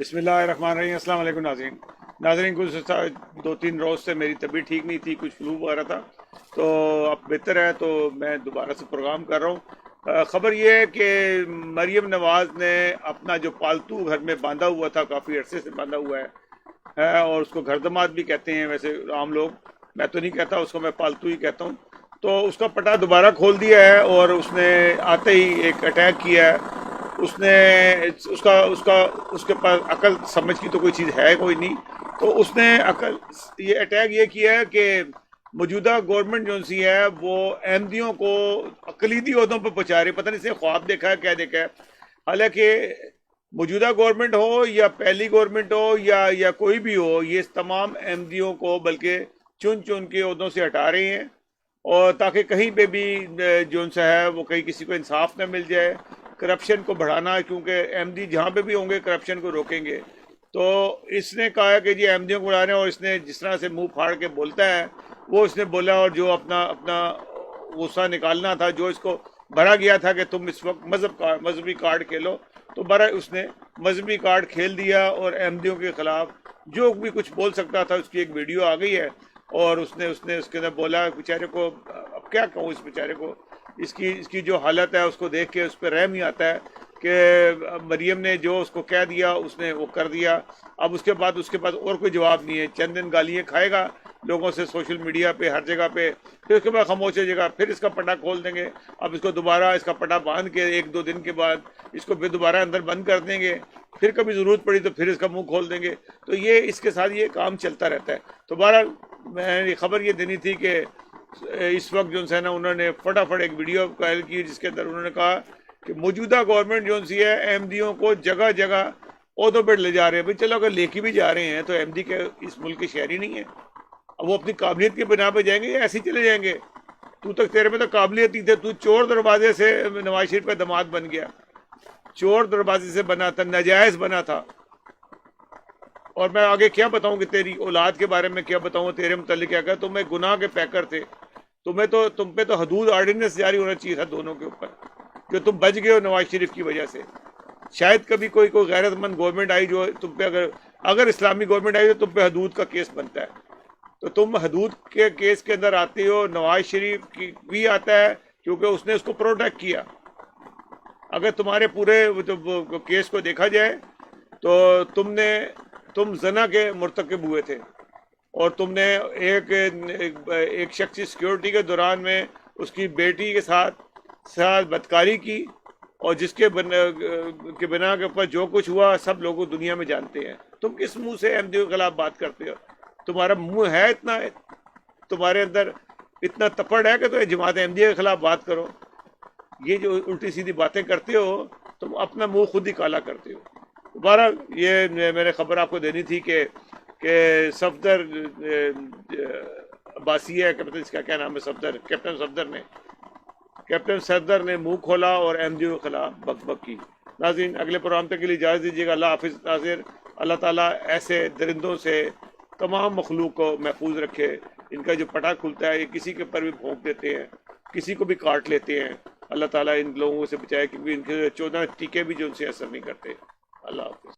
بسم اللہ الرحمن الرحیم۔ السلام علیکم ناظرین کچھ 2-3 روز سے میری طبیعت ٹھیک نہیں تھی، کچھ فلو وغیرہ تھا، تو اب بہتر ہے، تو میں دوبارہ سے پروگرام کر رہا ہوں۔ خبر یہ ہے کہ مریم نواز نے اپنا جو پالتو گھر میں باندھا ہوا تھا، کافی عرصے سے باندھا ہوا ہے اور اس کو گھر دماد بھی کہتے ہیں ویسے عام لوگ، میں تو نہیں کہتا اس کو، میں پالتو ہی کہتا ہوں، تو اس کا پٹا دوبارہ کھول دیا ہے اور اس نے آتے ہی ایک اٹیک کیا ہے۔ اس نے اس کے پاس عقل سمجھ کی تو کوئی چیز ہے کوئی نہیں، تو اس نے یہ اٹیک یہ کیا ہے کہ موجودہ گورنمنٹ جو سی ہے وہ احمدیوں کو اقلیتی عہدوں پہ پہنچا رہی، پتہ نہیں سے خواب دیکھا ہے کیا دیکھا ہے، حالانکہ موجودہ گورنمنٹ ہو یا پہلی گورنمنٹ ہو یا کوئی بھی ہو، یہ تمام احمدیوں کو بلکہ چن کے عہدوں سے ہٹا رہے ہیں، اور تاکہ کہیں پہ بھی جو ان سے ہے وہ کہیں کسی کو انصاف نہ مل جائے، کرپشن کو بڑھانا، کیونکہ احمدی جہاں پہ بھی ہوں گے کرپشن کو روکیں گے۔ تو اس نے کہا کہ جی احمدیوں کو بڑھانے، اور اس نے جس طرح سے منہ پھاڑ کے بولتا ہے وہ اس نے بولا، اور جو اپنا غصہ نکالنا تھا، جو اس کو بھرا گیا تھا کہ تم اس وقت مذہبی کارڈ کھیلو، تو برا اس نے مذہبی کارڈ کھیل دیا اور احمدیوں کے خلاف جو بھی کچھ بول سکتا تھا اس کی ایک ویڈیو آ گئی ہے، اور اس نے اس کے اندر بولا بیچارے کو، اب کیا کہوں اس بیچارے کو، اس کی جو حالت ہے اس کو دیکھ کے اس پہ رحم ہی آتا ہے کہ مریم نے جو اس کو کہہ دیا اس نے وہ کر دیا۔ اب اس کے بعد اور کوئی جواب نہیں ہے، چند دن گالیاں کھائے گا لوگوں سے سوشل میڈیا پہ ہر جگہ پہ، پھر اس کے بعد خاموش ہو جائے گا، پھر اس کا پٹا کھول دیں گے، اب اس کو دوبارہ اس کا پٹا باندھ کے 1-2 دن کے بعد اس کو پھر دوبارہ اندر بند کر دیں گے، پھر کبھی ضرورت پڑی تو پھر اس کا منہ کھول دیں گے، تو یہ اس کے ساتھ یہ کام چلتا رہتا ہے۔ تو بہرحال میں خبر یہ دینی تھی کہ اس وقت جو ہے نا انہوں نے فٹافٹ ایک ویڈیو قائل کی جس کے اندر انہوں نے کہا کہ موجودہ گورنمنٹ جو سی ہے احمدیوں کو جگہ جگہ عہدوں پہ لے جا رہے ہیں۔ بھائی چلو اگر لے کے بھی جا رہے ہیں تو احمدی کے اس ملک کے شہری نہیں ہیں، اب وہ اپنی قابلیت کے بنا پہ جائیں گے یا ایسے ہی چلے جائیں گے؟ تیرے میں تو قابلیت ہی تھے، تو چور دروازے سے نواز شریف کا داماد بن گیا، چور دروازے سے بنا تھا، ناجائز بنا تھا، اور میں آگے کیا بتاؤں کہ تیری اولاد کے بارے میں کیا بتاؤں، تیرے متعلق کیا کہا، تم ایک گناہ کے پیکر تھے، تم پہ تو حدود آرڈیننس جاری ہونا چاہیے تھا دونوں کے اوپر، جو تم بچ گئے ہو نواز شریف کی وجہ سے۔ شاید کبھی کوئی غیرت مند گورنمنٹ آئی جو تم پہ، اگر اسلامی گورنمنٹ آئی تو تم پہ حدود کا کیس بنتا ہے، تو تم حدود کے کیس کے اندر آتے ہو۔ نواز شریف کی بھی آتا ہے کیونکہ اس نے اس کو پروٹیکٹ کیا۔ اگر تمہارے پورے کیس کو دیکھا جائے تو تم زنا کے مرتکب ہوئے تھے، اور تم نے ایک شخصی سیکیورٹی کے دوران میں اس کی بیٹی کے ساتھ بدکاری کی، اور جس کے بنا کے اوپر جو کچھ ہوا سب لوگوں دنیا میں جانتے ہیں۔ تم کس منہ سے احمدیوں کے خلاف بات کرتے ہو؟ تمہارا منہ ہے اتنا، تمہارے اندر اتنا تپڑ ہے کہ تو جماعت احمدیہ کے خلاف بات کرو؟ یہ جو الٹی سیدھی باتیں کرتے ہو تم اپنا منہ خود ہی کالا کرتے ہو۔ بہرحال یہ میرے خبر آپ کو دینی تھی کہ صفدر عباسی ہے کپٹن، اس کا کیا نام ہے، کیپٹن صفدر نے منہ کھولا اور احمدیوں کے خلاف بک بک کی۔ ناظرین اگلے پروگرام تک کے لیے اجازت دیجیے گا، اللہ حافظ۔ ناظر اللہ تعالیٰ ایسے درندوں سے تمام مخلوق کو محفوظ رکھے، ان کا جو پٹا کھلتا ہے یہ کسی کے پر بھی بھونک دیتے ہیں، کسی کو بھی کاٹ لیتے ہیں، اللہ تعالیٰ ان لوگوں سے بچائے، کیونکہ ان کے 14 ٹیکے بھی جو ان سے اثر نہیں کرتے۔ اللہ حافظ۔